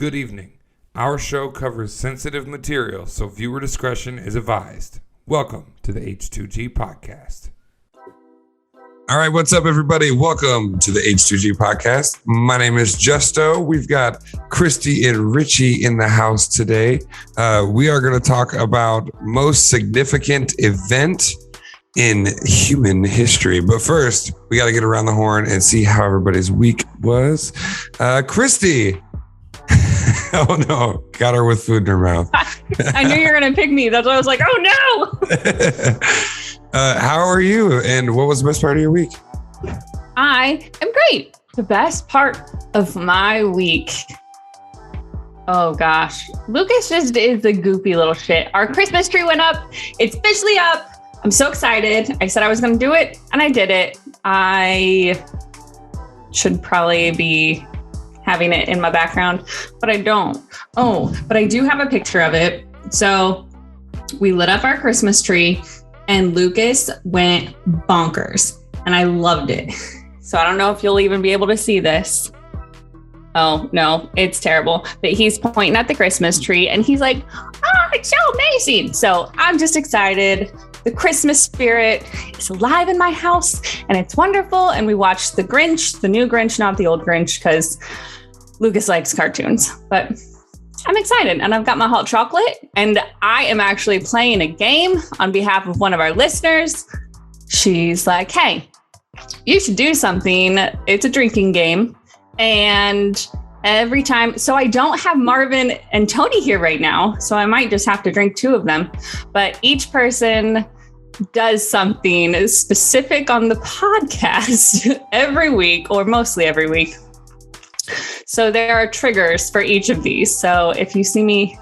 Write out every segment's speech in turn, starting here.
Good evening. Our show covers sensitive material, so viewer discretion is advised. Welcome to the H2G Podcast. All right, what's up, everybody? Welcome to the H2G Podcast. My name is Justo. We've got Christy and Richie in the house today. We are going to talk about most significant event in human history. But first, we got to get around the horn and see how everybody's week was. Christy. Oh no, got her with food in her mouth. I knew you were going to pick me. That's why I was like, oh no. How are you? And what was the best part of your week? I am great. The best part of my week. Oh gosh. Lucas just is a goofy little shit. Our Christmas tree went up. It's officially up. I'm so excited. I said I was going to do it and I did it. I should probably be having it in my background, but I don't. Oh, but I do have a picture of it. So we lit up our Christmas tree and Lucas went bonkers and I loved it. So I don't know if you'll even be able to see this. Oh no, it's terrible. But he's pointing at the Christmas tree and he's like, oh, it's so amazing. So I'm just excited. The Christmas spirit is alive in my house and it's wonderful. And we watched the Grinch, the new Grinch, not the old Grinch, because Lucas likes cartoons. But I'm excited and I've got my hot chocolate and I am actually playing a game on behalf of one of our listeners. She's like, hey, you should do something. It's a drinking game. And every time, so I don't have Marvin and Tony here right now, so I might just have to drink two of them. But each person does something specific on the podcast every week, or mostly every week. So there are triggers for each of these. So if you see me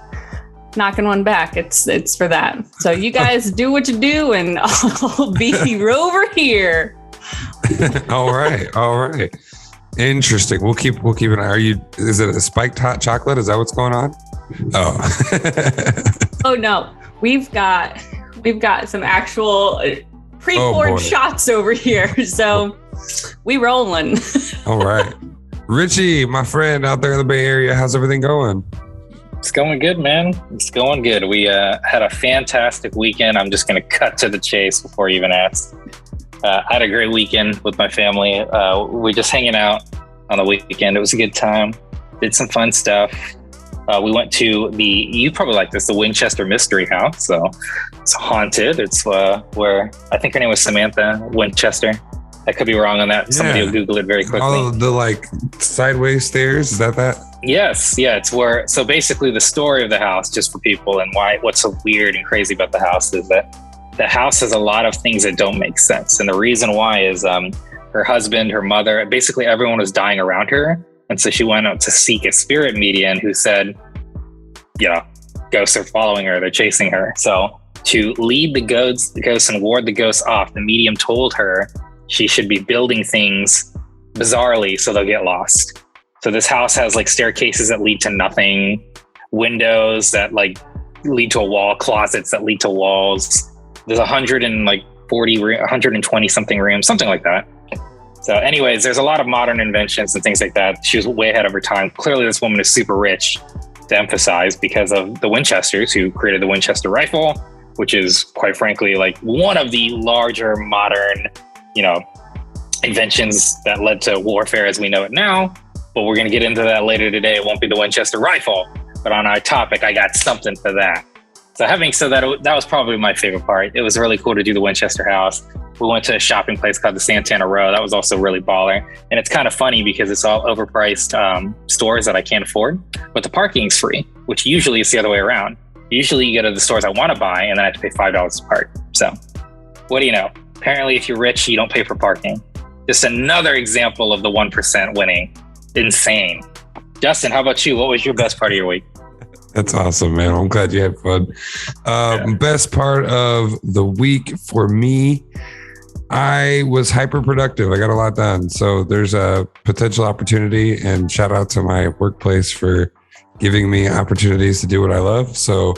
knocking one back, it's for that. So you guys do what you do, and I'll be over here. All right. Interesting. We'll keep an eye. Is it a spiked hot chocolate? Is that what's going on? Oh. Oh no. We've got some actual pre-poured shots over here. So we rolling. All right. Richie, my friend out there in the Bay Area, how's everything going? It's going good, man. It's going good. We had a fantastic weekend. I'm just going to cut to the chase before you even ask. I had a great weekend with my family. We're just hanging out on the weekend. It was a good time. Did some fun stuff. We went to you probably like this, the Winchester Mystery House. So it's haunted. It's where I think her name was Samantha Winchester. I could be wrong on that. Yeah. Somebody will Google it very quickly. Oh, the like sideways stairs. Is that? Yes. Yeah. It's where, so basically the story of the house, just for people and what's so weird and crazy about the house is that the house has a lot of things that don't make sense. And the reason why is her husband, her mother, basically everyone was dying around her. And so she went out to seek a spirit medium who said, ghosts are following her. They're chasing her. So to lead the ghosts and ward the ghosts off, the medium told her she should be building things bizarrely so they'll get lost. So this house has like staircases that lead to nothing, windows that like lead to a wall, closets that lead to walls. There's 120 something rooms, something like that. So anyways, there's a lot of modern inventions and things like that. She was way ahead of her time. Clearly this woman is super rich, to emphasize, because of the Winchesters who created the Winchester rifle, which is quite frankly like one of the larger modern inventions that led to warfare as we know it now. But we're going to get into that later today. It won't be the Winchester rifle, but on our topic, I got something for that. So having said that, that was probably my favorite part. It was really cool to do the Winchester house. We went to a shopping place called the Santana Row. That was also really baller. And it's kind of funny because it's all overpriced stores that I can't afford, but the parking's free, which usually is the other way around. Usually you go to the stores I want to buy and then I have to pay $5 to park. So what do you know? Apparently, if you're rich, you don't pay for parking. Just another example of the 1% winning. Insane. Justin, how about you? What was your best part of your week? That's awesome, man. I'm glad you had fun. Best part of the week for me, I was hyper productive. I got a lot done. So there's a potential opportunity, and shout out to my workplace for giving me opportunities to do what I love. So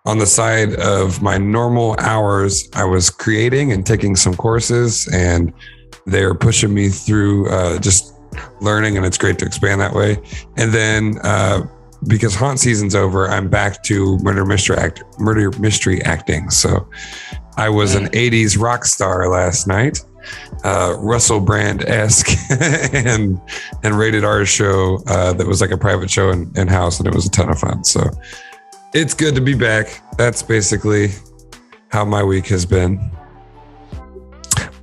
on the side of my normal hours, I was creating and taking some courses, and they're pushing me through just learning, and it's great to expand that way. And then because haunt season's over, I'm back to murder mystery acting. So I was an 80s rock star last night, Russell Brand-esque, and rated R show that was like a private show in house, and it was a ton of fun. So it's good to be back. That's basically how my week has been.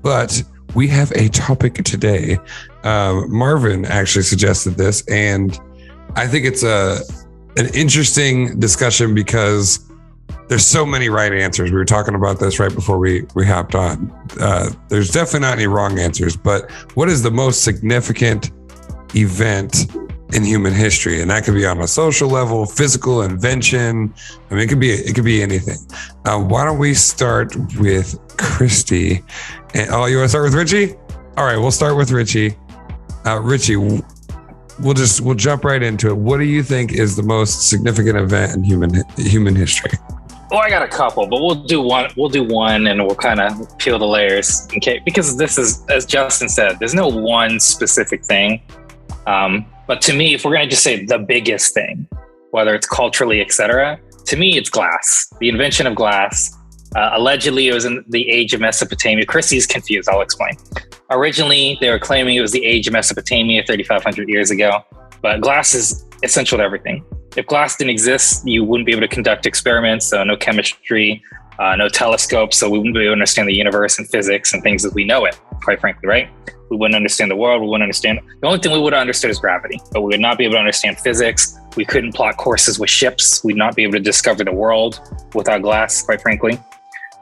But we have a topic today. Marvin actually suggested this, and I think it's an interesting discussion because there's so many right answers. We were talking about this right before we hopped on. There's definitely not any wrong answers, but what is the most significant event in human history? And that could be on a social level, physical invention. I mean, it could be anything. Why don't we start with Christy? And, you want to start with Richie? All right, we'll start with Richie. Richie, we'll jump right into it. What do you think is the most significant event in human history? Well, I got a couple, but we'll do one and we'll kind of peel the layers, okay? Because this is, as Justin said, there's no one specific thing. But to me, if we're going to just say the biggest thing, whether it's culturally, etc., to me, it's glass. The invention of glass. Allegedly, it was in the age of Mesopotamia. Christy's confused. I'll explain. Originally, they were claiming it was the age of Mesopotamia 3,500 years ago. But glass is essential to everything. If glass didn't exist, you wouldn't be able to conduct experiments. So no chemistry, no telescopes. So we wouldn't be able to understand the universe and physics and things as we know it, quite frankly, right? We wouldn't understand the world. We wouldn't understand. The only thing we would have understood is gravity, but we would not be able to understand physics. We couldn't plot courses with ships. We'd not be able to discover the world without glass, quite frankly.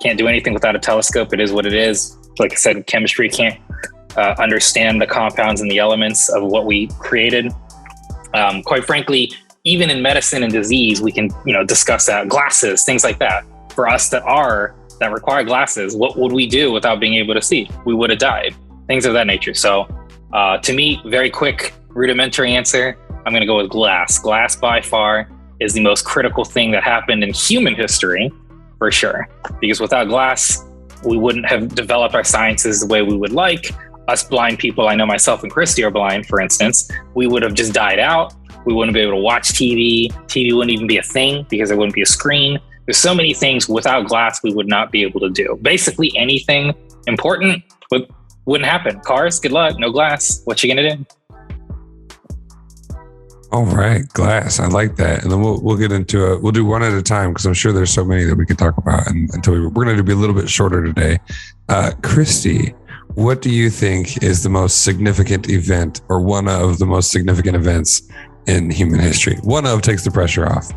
Can't do anything without a telescope. It is what it is. Like I said, chemistry can't understand the compounds and the elements of what we created. Quite frankly, even in medicine and disease, we can, discuss that. Glasses, things like that. For us that require glasses, what would we do without being able to see? We would have died. Things of that nature. So to me, very quick, rudimentary answer, I'm going to go with glass. Glass by far is the most critical thing that happened in human history, for sure. Because without glass, we wouldn't have developed our sciences the way we would like. Us blind people, I know myself and Christy are blind, for instance, we would have just died out. We wouldn't be able to watch TV. TV wouldn't even be a thing because there wouldn't be a screen. There's so many things without glass we would not be able to do. Basically anything important wouldn't happen. Cars, good luck, no glass. What you gonna do? All right, glass. I like that. And then we'll get into it. We'll do one at a time because I'm sure there's so many that we could talk about. And we're going to be a little bit shorter today. Christy, what do you think is the most significant event or one of the most significant events in human history? One of takes the pressure off.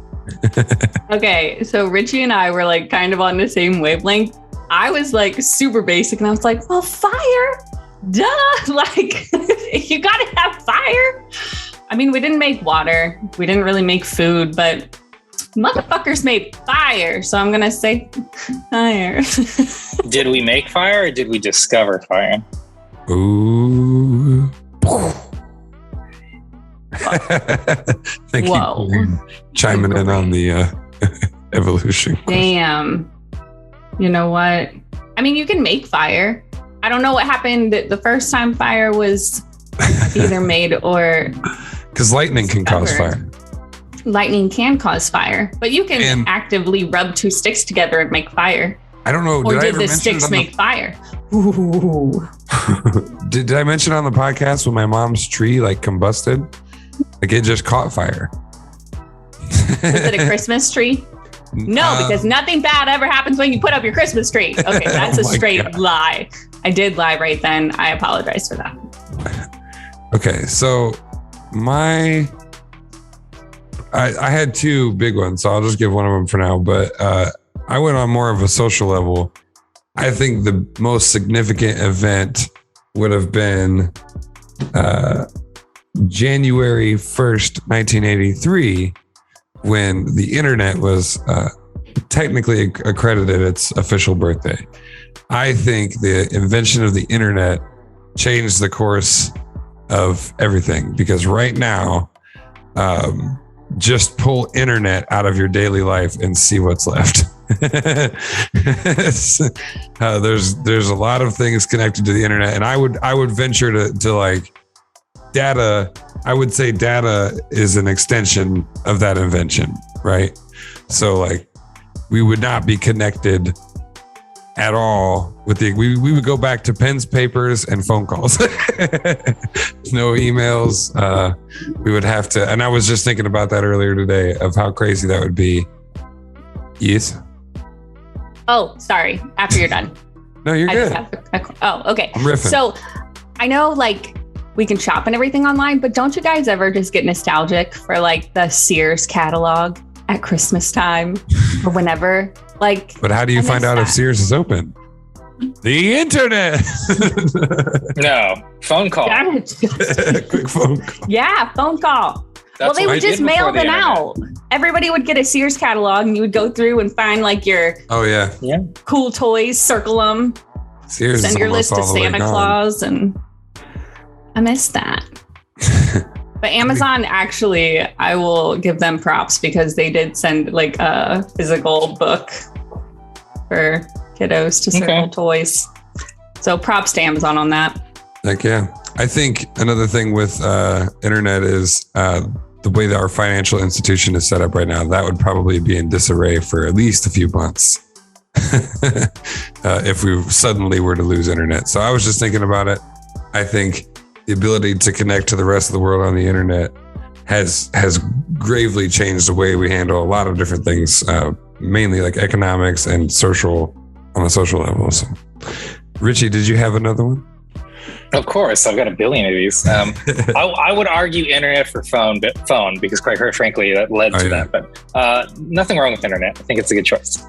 Okay, so Richie and I were like kind of on the same wavelength. I was like super basic and I was like, well, fire, duh. Like you gotta have fire. I mean, we didn't make water. We didn't really make food, but motherfuckers made fire. So I'm gonna say fire. Did we make fire or did we discover fire? Ooh. Thank Whoa. you for chiming in on the evolution question. Damn. You know what? I mean, you can make fire. I don't know what happened the first time fire was either made or... Because lightning can cause fire. Lightning can cause fire, but you can actively rub two sticks together and make fire. I don't know. Or did the sticks make fire? Ooh. Did I mention on the podcast when my mom's tree like combusted? Like it just caught fire. Was it a Christmas tree? No, because nothing bad ever happens when you put up your Christmas tree. Okay, that's a straight lie. I did lie right then. I apologize for that. Okay, so I had two big ones, so I'll just give one of them for now. But I went on more of a social level. I think the most significant event would have been January 1st, 1983, when the internet was technically accredited its official birthday. I think the invention of the internet changed the course of everything, because right now, just pull internet out of your daily life and see what's left. There's a lot of things connected to the internet, and I would venture to like data, I would say data is an extension of that invention, right? So like we would not be connected at all with we would go back to pens, papers, and phone calls. No emails. We would have to, and I was just thinking about that earlier today of how crazy that would be. Yes. Oh, sorry. After you're done. No, you're good. Okay. I'm riffing. So I know like we can shop and everything online, but don't you guys ever just get nostalgic for like the Sears catalog at Christmas time or whenever? Like, but how do you find out if Sears is open? The internet. No, phone call. Quick phone call. Yeah, phone call. That's well, they would just mail them out. Everybody would get a Sears catalog and you would go through and find like your cool toys, circle them, Sears send your list to Santa Claus. And I miss that. But Amazon, actually, I will give them props because they did send like a physical book for kiddos to circle toys. So props to Amazon on that. Heck yeah. I think another thing with internet is the way that our financial institution is set up right now, that would probably be in disarray for at least a few months if we suddenly were to lose internet. So I was just thinking about it. I think the ability to connect to the rest of the world on the internet has gravely changed the way we handle a lot of different things, mainly like economics and social on a social level. So, Richie, did you have another one? Of course, I've got a billion of these. I would argue internet for phone because quite frankly, that led to that. But nothing wrong with internet. I think it's a good choice.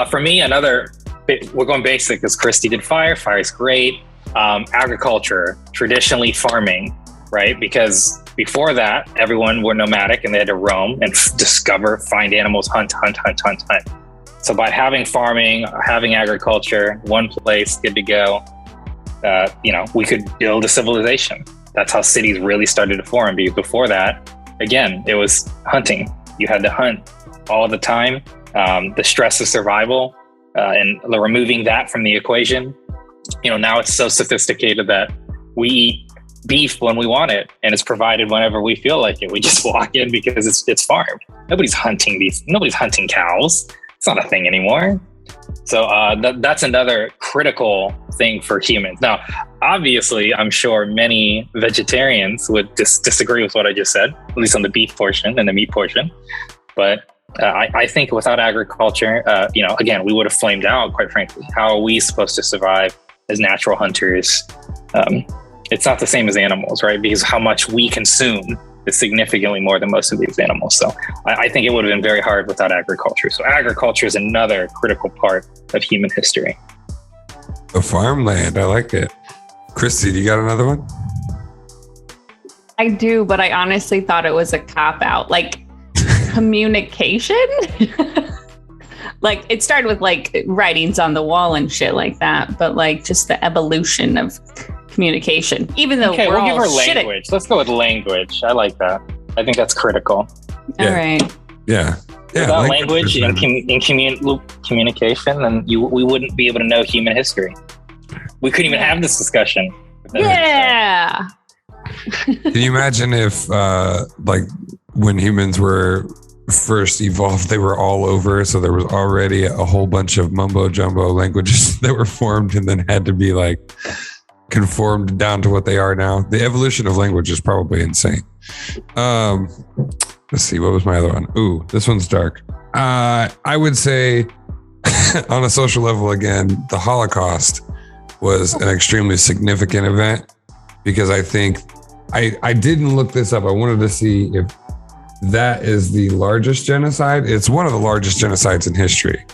For me, we're going basic because Christy did fire. Fire's great. Agriculture, traditionally farming, right? Because before that, everyone were nomadic and they had to roam and discover, find animals, hunt. So by having farming, having agriculture, one place, good to go, we could build a civilization. That's how cities really started to form. Because before that, again, it was hunting. You had to hunt all the time. The stress of survival and removing that from the equation. Now it's so sophisticated that we eat beef when we want it and it's provided whenever we feel like it. We just walk in because it's farmed. Nobody's hunting cows. It's not a thing anymore. So that's another critical thing for humans. Now, obviously, I'm sure many vegetarians would disagree with what I just said, at least on the beef portion and the meat portion. But I think without agriculture, again, we would have flamed out, quite frankly. How are we supposed to survive as natural hunters? It's not the same as animals, right? Because how much we consume is significantly more than most of these animals. So I think it would have been very hard without agriculture. So agriculture is another critical part of human history. The farmland, I like it. Christy, do you got another one? I do, but I honestly thought it was a cop-out. Like communication? Like it started with like writings on the wall and shit like that, but like just the evolution of communication, even though we'll give her language. Let's go with language. I like that. I think that's critical. Yeah. All right. Yeah. Without language and communication, then we wouldn't be able to know human history. We couldn't even have this discussion. Yeah. Can you imagine if like when humans were first evolved, they were all over, so there was already a whole bunch of mumbo jumbo languages that were formed and then had to be like conformed down to what they are now. The evolution of language is probably insane. Let's see, what was my other one? Ooh, this one's dark. I would say on a social level, again, the Holocaust was an extremely significant event because I think I didn't look this up. I wanted to see if that is the largest genocide. It's one of the largest genocides in history.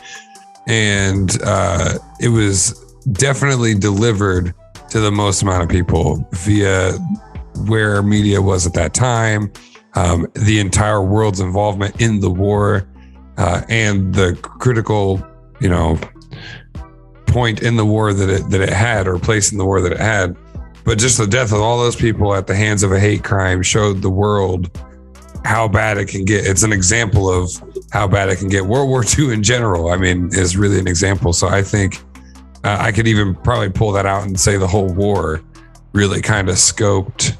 And it was definitely delivered to the most amount of people via where media was at that time, the entire world's involvement in the war, and the critical, point in the war that it had, or place in the war that it had. But just the death of all those people at the hands of a hate crime showed the world how bad it can get. It's an example of how bad it can get. World War II in general, is really an example. So I think I could even probably pull that out and say the whole war really kind of scoped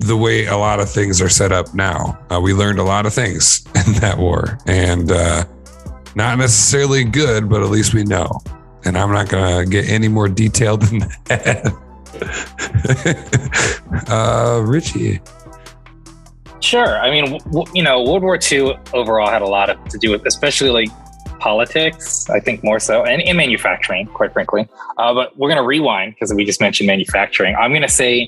the way a lot of things are set up now. We learned a lot of things in that war, and not necessarily good, but at least we know. And I'm not going to get any more detailed than that. Richie. Sure. I mean, World War II overall had a lot to do with, especially like politics, I think more so, and manufacturing, quite frankly. But we're going to rewind because we just mentioned manufacturing. I'm going to say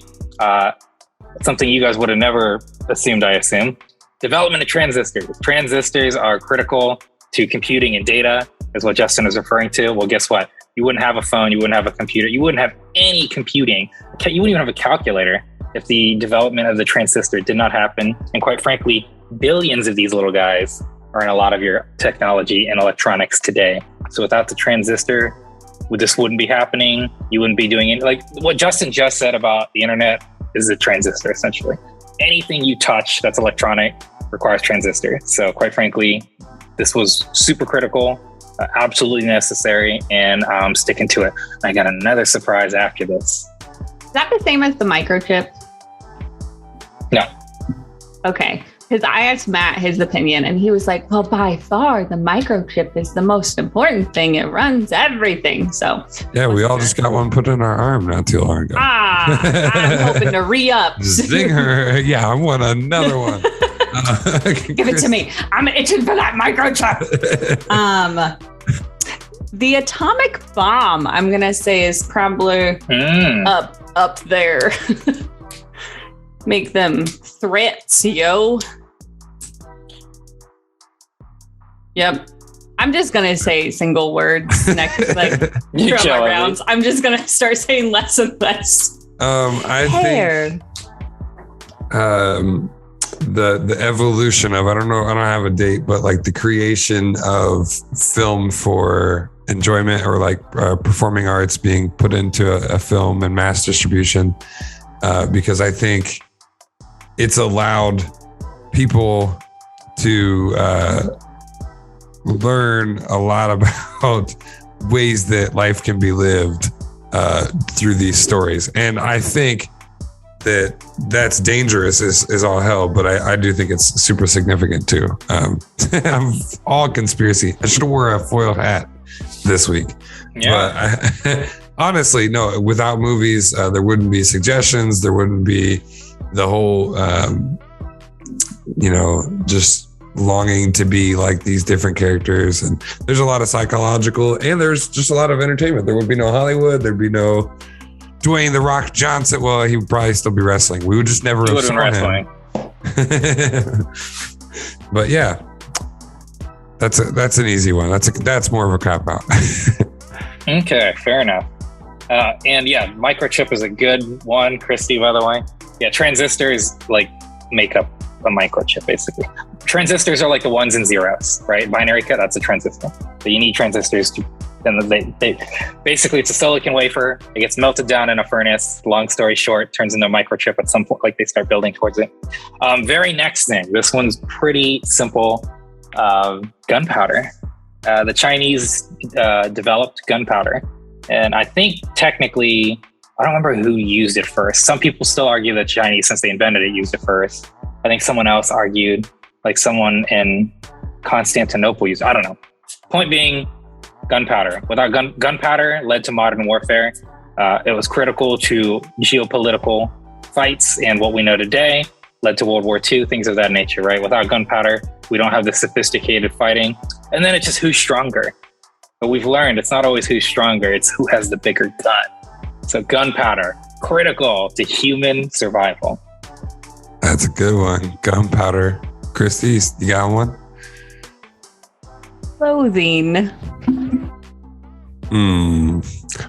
something you guys would have never assumed, I assume. Development of transistors. Transistors are critical to computing and data, is what Justin is referring to. Well, guess what? You wouldn't have a phone, you wouldn't have a computer, you wouldn't have any computing, you wouldn't even have a calculator if the development of the transistor did not happen. And quite frankly, billions of these little guys are in a lot of your technology and electronics today. So without the transistor, this wouldn't be happening. You wouldn't be doing it. Like what Justin just said about the internet is a transistor, essentially. Anything you touch that's electronic requires transistor. So quite frankly, this was super critical, absolutely necessary, and I'm sticking to it. I got another surprise after this. Is that the same as the microchip? No. Okay. Because I asked Matt his opinion, and he was like, well, by far, the microchip is the most important thing. It runs everything. So yeah, we all just got one put in our arm not too long ago. I'm hoping to re-up. Zing her. Yeah, I want another one. Give it to me. I'm itching for that microchip. The atomic bomb, I'm going to say, is probably up there. Make them threats, yo. Yep. I'm just going to say single words next throughout my rounds. I'm just going to start saying less and less. I think the evolution of, I don't have a date, but like the creation of film for enjoyment, or like performing arts being put into a film and mass distribution, because I think it's allowed people to learn a lot about ways that life can be lived through these stories. And I think that's dangerous is all hell, but I do think it's super significant too. I'm all conspiracy. I should have wore a foil hat this week. Yeah. But honestly, no, without movies, there wouldn't be suggestions. There wouldn't be the whole, just longing to be like these different characters. And there's a lot of psychological, and there's just a lot of entertainment. There would be no Hollywood. There'd be no Dwayne "The Rock" Johnson. Well, he would probably still be wrestling. We would just never have saw him. But yeah, that's an easy one. That's more of a cop out. Okay, fair enough. And yeah, microchip is a good one, Christy, by the way. Yeah, transistors like make up a microchip, basically. Transistors are like the ones and zeros, right? Binary code, that's a transistor. So you need transistors to, and they basically, it's a silicon wafer. It gets melted down in a furnace. Long story short, turns into a microchip at some point, like they start building towards it. Very next thing, this one's pretty simple. Gunpowder. The Chinese developed gunpowder. And I think technically, I don't remember who used it first. Some people still argue that Chinese, since they invented it, used it first. I think someone else argued, like someone in Constantinople used it. I don't know. Point being, gunpowder. Without gunpowder led to modern warfare. It was critical to geopolitical fights, and what we know today led to World War II, things of that nature, right? Without gunpowder, we don't have the sophisticated fighting. And then it's just who's stronger. But we've learned it's not always who's stronger, it's who has the bigger gun. So gunpowder, critical to human survival. That's a good one. Gunpowder. Christy, you got one? Clothing.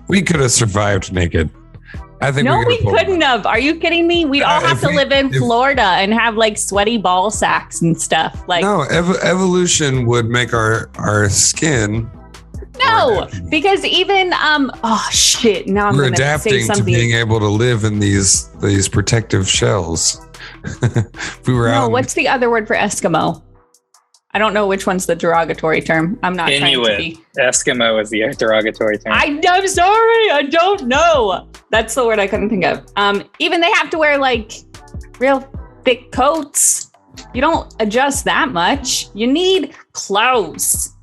We could have survived naked. I think we couldn't have. Are you kidding me? We'd all have to live in Florida and have like sweaty ball sacks and stuff. Like no, evolution would make our skin. No, because even now I'm we're adapting to being able to live in these protective shells. If we were out. What's the other word for Eskimo? I don't know which one's the derogatory term. I'm not Inuit. trying to be. Eskimo is the derogatory term. I'm sorry. I don't know. That's the word I couldn't think of. Even they have to wear like real thick coats. You don't adjust that much. You need clothes.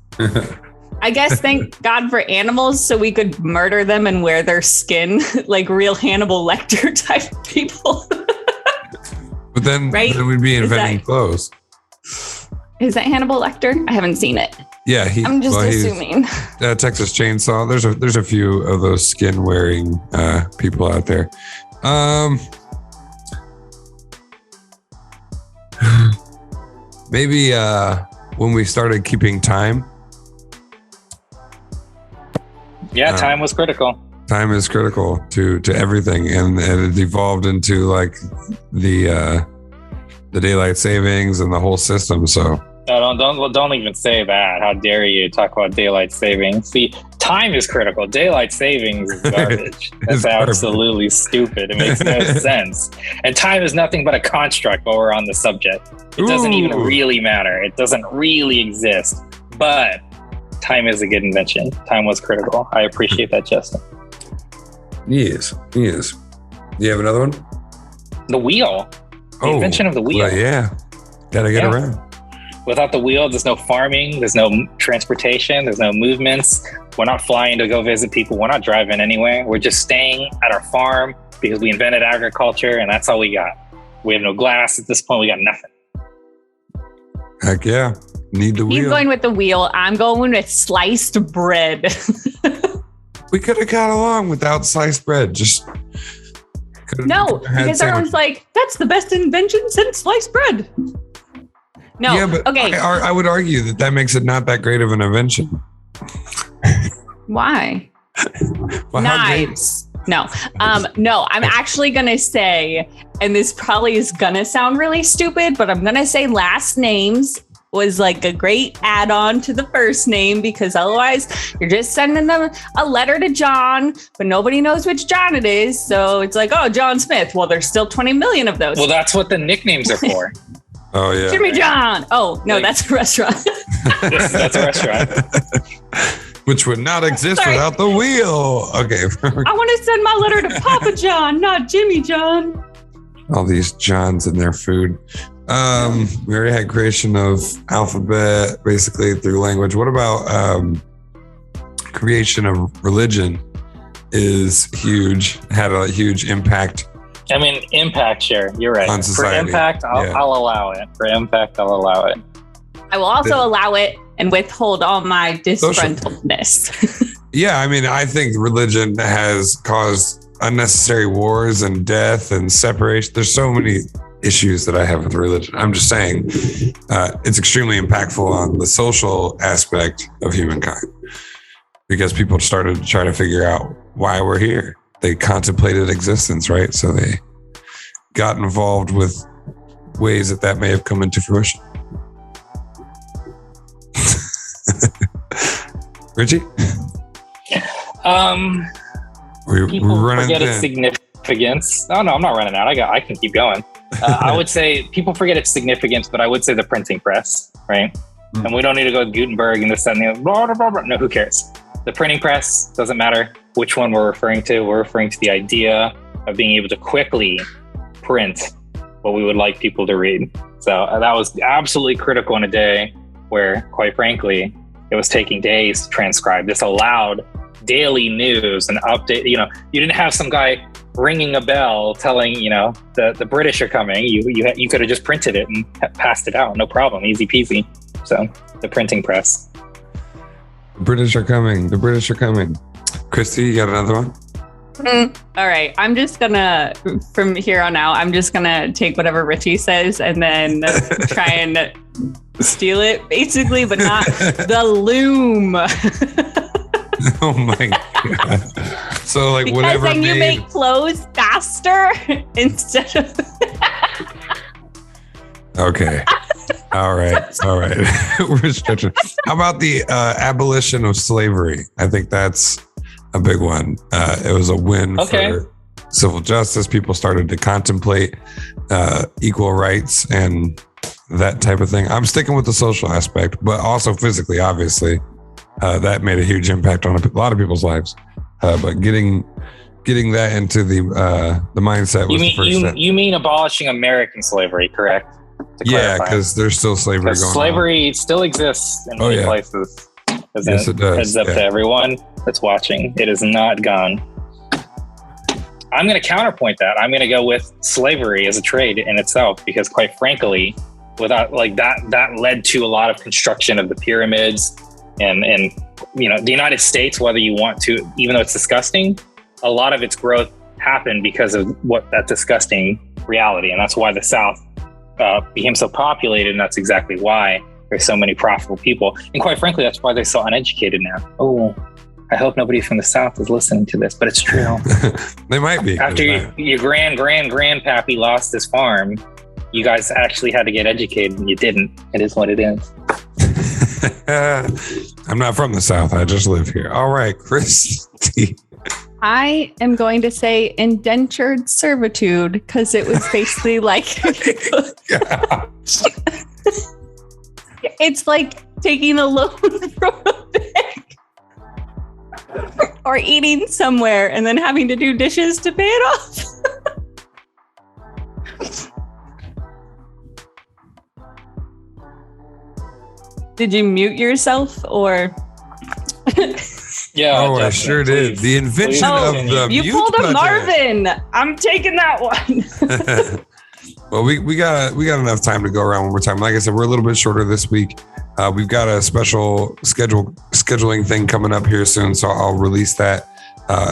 I guess thank God for animals so we could murder them and wear their skin like real Hannibal Lecter type people. But then we'd be inventing clothes. Is that Hannibal Lecter? I haven't seen it. Yeah, I'm just assuming. Texas Chainsaw. There's a few of those skin wearing people out there. Maybe when we started keeping time. Yeah, time was critical. Time is critical to everything, and it evolved into like the daylight savings and the whole system. So no, don't even say that. How dare you talk about daylight savings? See, time is critical. Daylight savings is garbage. That's absolutely stupid. It makes no sense. And time is nothing but a construct while we're on the subject. It doesn't even really matter. It doesn't really exist. But time is a good invention. Time was critical. I appreciate that, Justin. Yes. Do you have another one? The wheel. The invention of the wheel. Well, yeah. Gotta get around. Without the wheel, there's no farming, there's no transportation, there's no movements. We're not flying to go visit people. We're not driving anywhere. We're just staying at our farm because we invented agriculture, and that's all we got. We have no glass at this point. We got nothing. Heck yeah. Need the wheel. He's going with the wheel. I'm going with sliced bread. We could have got along without sliced bread. No, because everyone's like, that's the best invention since sliced bread. No, yeah, but okay. I would argue that makes it not that great of an invention. Why? Well, knives. No, I'm actually going to say, and this probably is going to sound really stupid, but I'm going to say last names was like a great add-on to the first name, because otherwise you're just sending them a letter to John, but nobody knows which John it is. So it's like, oh, John Smith. Well, there's still 20 million of those. Well, that's what the nicknames are for. Oh, yeah. Jimmy John. Oh, no, that's a restaurant. That's a restaurant. Which would not exist without the wheel. Okay. I want to send my letter to Papa John, not Jimmy John. All these Johns in their food. We already had creation of alphabet, basically through language. What about creation of religion is huge, had a huge impact. I mean, impact, sure. You're right. On society. For impact, I'll allow it. For impact, I'll allow it. I will also allow it and withhold all my disgruntledness. Yeah, I mean, I think religion has caused unnecessary wars and death and separation. There's so many issues that I have with religion. I'm just saying it's extremely impactful on the social aspect of humankind, because people started to try to figure out why we're here. They contemplated existence, right? So they got involved with ways that may have come into fruition. Richie? People forget its significance. No, I'm not running out. I can keep going. I would say people forget its significance, but I would say the printing press, right? Mm. And we don't need to go with Gutenberg and this, that, and the other. Blah, blah, blah, blah. No, who cares? The printing press, doesn't matter which one we're referring to. We're referring to the idea of being able to quickly print what we would like people to read. So that was absolutely critical in a day where, quite frankly, it was taking days to transcribe. This allowed daily news and update. You didn't have some guy ringing a bell telling, the British are coming. You could have just printed it and passed it out. No problem. Easy peasy. So the printing press. The British are coming. The British are coming. Christy, you got another one? All right. I'm just gonna, from here on out, I'm just gonna take whatever Richie says and then try and steal it, basically, but not the loom. Oh my God. So like because whatever. Then you make clothes faster instead of. Okay. All right. We're stretching. How about the abolition of slavery? I think that's a big one. It was a win for civil justice. People started to contemplate equal rights and that type of thing. I'm sticking with the social aspect, but also physically, obviously. That made a huge impact on a lot of people's lives. But getting getting that into the mindset was the first step. You mean abolishing American slavery, correct? Yeah, because there's still slavery going on. Slavery still exists in many places. Yes, it does. Heads up to everyone that's watching. It is not gone. I'm going to counterpoint that. I'm going to go with slavery as a trade in itself, because quite frankly, without like that led to a lot of construction of the pyramids and the United States, whether you want to, even though it's disgusting, a lot of its growth happened because of what that disgusting reality. And that's why the South became so populated. And that's exactly why there's so many profitable people. And quite frankly, that's why they're so uneducated now. Oh, I hope nobody from the South is listening to this, but it's true. They might be. After your grandpappy lost his farm, you guys actually had to get educated, and you didn't. It is what it is. I'm not from the South. I just live here. All right, Christy. I am going to say indentured servitude, because it was basically like it's like taking a loan from a bank or eating somewhere and then having to do dishes to pay it off. Did you mute yourself or? Yeah. Oh, I sure did. The invention of the you mute pulled a button. Marvin. I'm taking that one. Well, we got enough time to go around one more time. Like I said, we're a little bit shorter this week. We've got a special scheduling thing coming up here soon, so I'll release that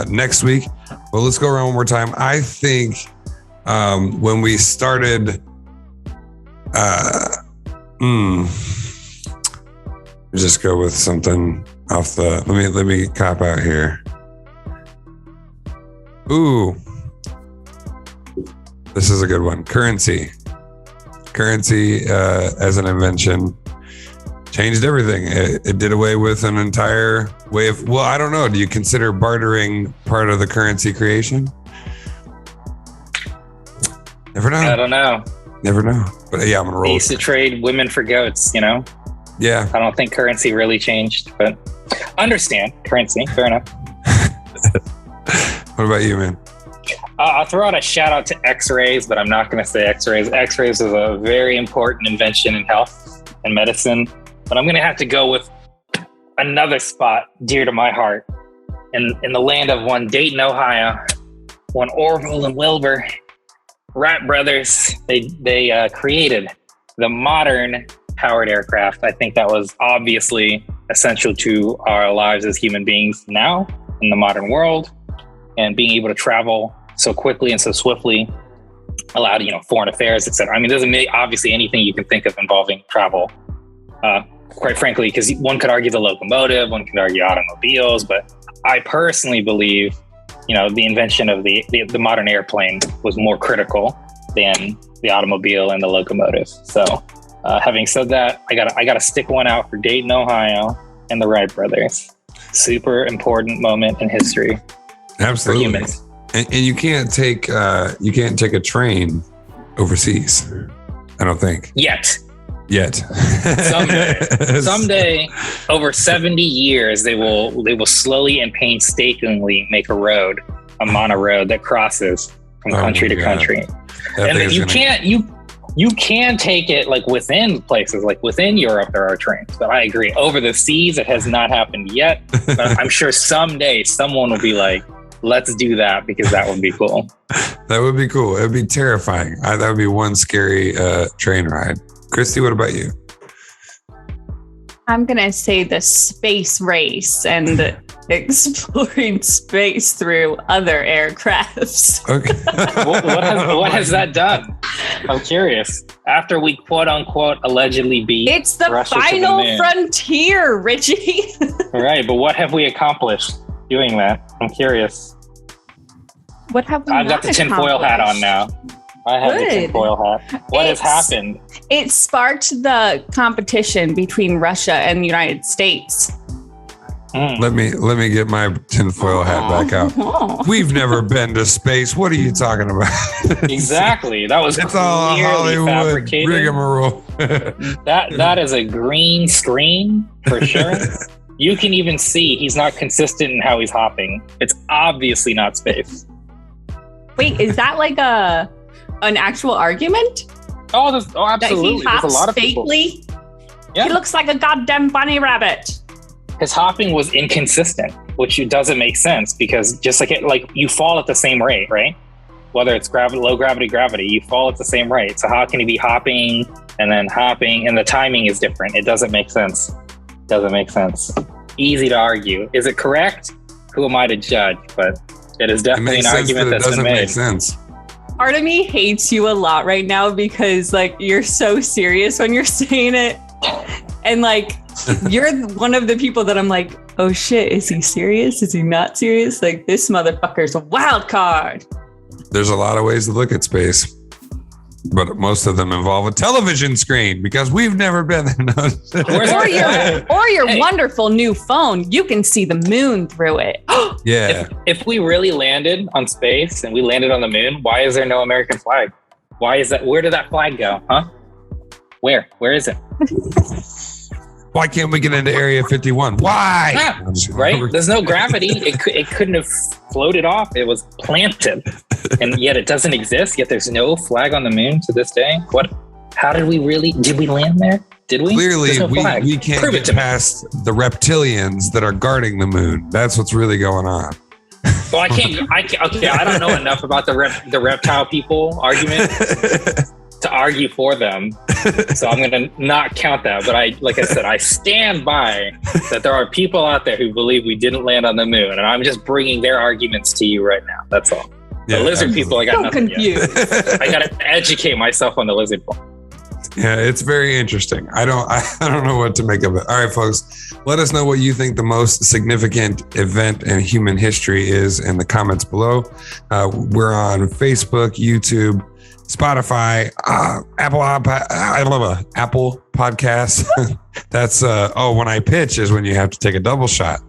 next week. But let's go around one more time. I think when we started, just go with something off the. Let me cop out here. Ooh. This is a good one. Currency as an invention changed everything. It did away with an entire way of, well, I don't know. Do you consider bartering part of the currency creation? Never know. I don't know. Never know. But yeah, I'm going to roll. They used to trade women for goats, Yeah. I don't think currency really changed, but understand currency. Fair enough. What about you, man? I'll throw out a shout out to X-rays, but I'm not going to say X-rays. X-rays is a very important invention in health and medicine, but I'm going to have to go with another spot dear to my heart. In the land of one Dayton, Ohio, one Orville and Wilbur, Wright brothers, they created the modern powered aircraft. I think that was obviously essential to our lives as human beings now in the modern world, and being able to travel so quickly and so swiftly allowed, foreign affairs, etc. I mean, there's obviously anything you can think of involving travel. Quite frankly, because one could argue the locomotive, one could argue automobiles, but I personally believe, the invention of the modern airplane was more critical than the automobile and the locomotive. So, having said that, I gotta stick one out for Dayton, Ohio, and the Wright brothers. Super important moment in history. Absolutely. For humans. And you can't take a train overseas. I don't think. Yet. Someday, over 70 years, they will slowly and painstakingly make a mono-road that crosses from country to country. And then you can take it like within places, like within Europe, there are trains. But I agree, over the seas, it has not happened yet. But I'm sure someday someone will be like, let's do that, because that would be cool. That would be cool. It would be terrifying. That would be one scary train ride. Christy, what about you? I'm going to say the space race and exploring space through other aircrafts. Okay. what has that done? I'm curious. After we quote unquote allegedly beat It's the Russia final frontier, Richie. Right, but what have we accomplished doing that? I'm curious. What have we I've got the tinfoil hat on now. I have the tinfoil hat. What has happened? It sparked the competition between Russia and the United States. Let me get my tinfoil hat back out. We've never been to space. What are you talking about? Exactly. That was it's all Hollywood fabricated. rigmarole. that is a green screen for sure. You can even see he's not consistent in how he's hopping. It's obviously not space. Wait, is that like an actual argument? Oh, absolutely. That he hops There's a lot of people. fakely? Yeah. He looks like a goddamn bunny rabbit. His hopping was inconsistent, which doesn't make sense because just like you fall at the same rate, right? Whether it's low gravity, you fall at the same rate. So how can he be hopping and then hopping and the timing is different? It doesn't make sense. Easy to argue. Is it correct? Who am I to judge? But it is definitely an argument that's been made. It doesn't make sense. Part of me hates you a lot right now because like you're so serious when you're saying it. And like you're one of the people that I'm like, oh shit, is he serious? Is he not serious? Like this motherfucker's a wild card. There's a lot of ways to look at space, but most of them involve a television screen because we've never been there. or your wonderful new phone. You can see the moon through it. Yeah. If we really landed on space and we landed on the moon, why is there no American flag? Why is that? Where did that flag go? Huh? Where is it? Why can't we get into Area 51? Why? Yeah, right? There's no gravity. It couldn't have floated off. It was planted. And yet it doesn't exist. Yet there's no flag on the moon to this day. What? How did we land there? Did we? Clearly, no we can't get past the reptilians that are guarding the moon. That's what's really going on. Well, I can't. Okay, I don't know enough about the reptile people argument to argue for them. So I'm going to not count that. But like I said, I stand by that there are people out there who believe we didn't land on the moon. And I'm just bringing their arguments to you right now. That's all. Yeah, the lizard people, I got nothing confused. I got to educate myself on the lizard people. Yeah, it's very interesting. I don't know what to make of it. All right, folks, let us know what you think the most significant event in human history is in the comments below. We're on Facebook, YouTube, Spotify, Apple Podcasts. That's when I pitch is when you have to take a double shot.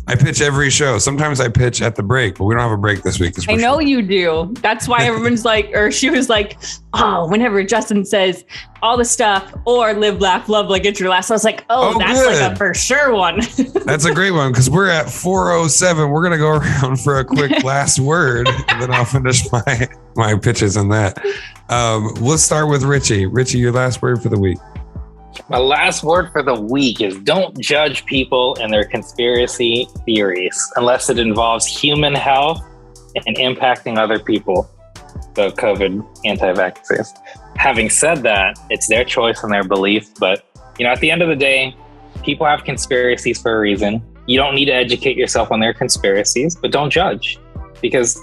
I pitch every show. Sometimes I pitch at the break, but we don't have a break this week. I know you do. That's why everyone's like, or she was like, oh, whenever Justin says all the stuff or live, laugh, love like it's your last. I was like, that's good. Like a for sure one. That's a great one because we're at 4:07. We're going to go around for a quick last word and then I'll finish my pitches on that. Let's start with Richie. Richie, your last word for the week. My last word for the week is don't judge people and their conspiracy theories unless it involves human health and impacting other people, the COVID anti-vaxxers. Having said that, it's their choice and their belief. But, at the end of the day, people have conspiracies for a reason. You don't need to educate yourself on their conspiracies, but don't judge. Because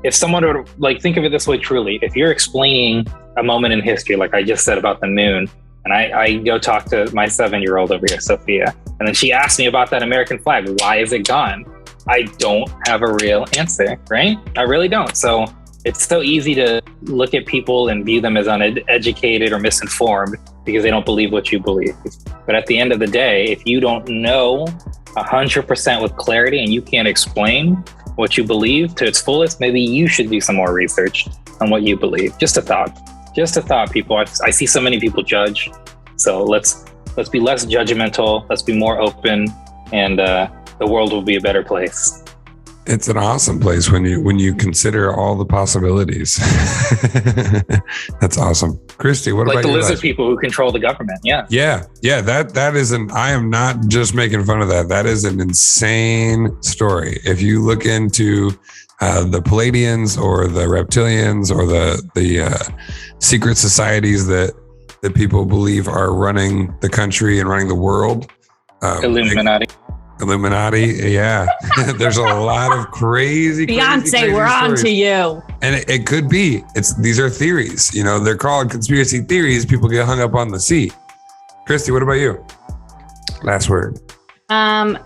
if someone would, think of it this way truly, if you're explaining a moment in history, like I just said about the moon, and I go talk to my 7-year-old over here, Sophia, and then she asked me about that American flag. Why is it gone? I don't have a real answer, right? I really don't. So it's so easy to look at people and view them as uneducated or misinformed because they don't believe what you believe. But at the end of the day, if you don't know 100% with clarity and you can't explain what you believe to its fullest, maybe you should do some more research on what you believe. Just a thought. People. I see so many people judge. So let's be less judgmental. Let's be more open, and the world will be a better place. It's an awesome place when you consider all the possibilities. That's awesome. Christy, what about the lizard people who control the government? Yeah. That is I am not just making fun of that. That is an insane story. If you look into the Palladians or the reptilians or the secret societies that people believe are running the country and running the world. Illuminati, yeah. There's a lot of crazy Beyonce, we're on to you. And it could be. These are theories. They're called conspiracy theories. People get hung up on the C. Christy, what about you? Last word. I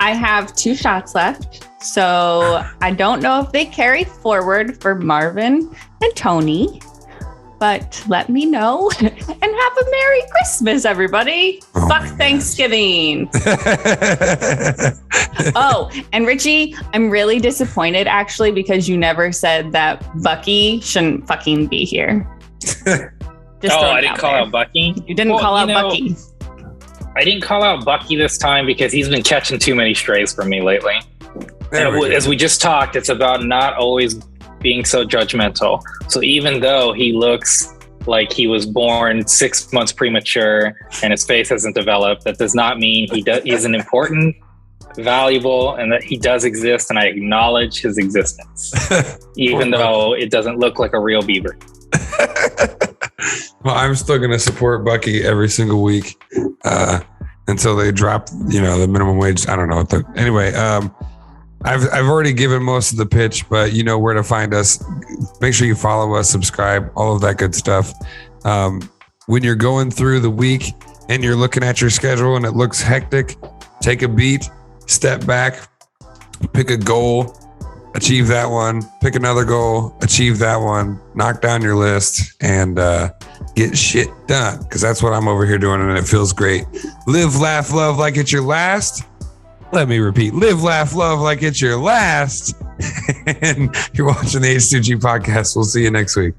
have 2 shots left. So I don't know if they carry forward for Marvin and Tony, but let me know and have a Merry Christmas, everybody. Fuck Thanksgiving. And Richie, I'm really disappointed actually because you never said that Bucky shouldn't fucking be here. I didn't call out Bucky. You didn't call out Bucky. I didn't call out Bucky this time because he's been catching too many strays from me lately. And as we just talked, it's about not always being so judgmental. So even though he looks like he was born 6 months premature and his face hasn't developed, that does not mean he's an important, valuable, and that he does exist, and I acknowledge his existence, even though it doesn't look like a real beaver. Well, I'm still going to support Bucky every single week until they drop, the minimum wage. I don't know. Anyway, I've already given most of the pitch, but you know where to find us. Make sure you follow us, subscribe, all of that good stuff. When you're going through the week and you're looking at your schedule and it looks hectic, take a beat, step back, pick a goal, achieve that one, pick another goal, achieve that one, knock down your list, and get shit done. Because that's what I'm over here doing, and it feels great. Live, laugh, love like it's your last. Let me repeat. Live, laugh, love like it's your last. And you're watching the H2G podcast. We'll see you next week.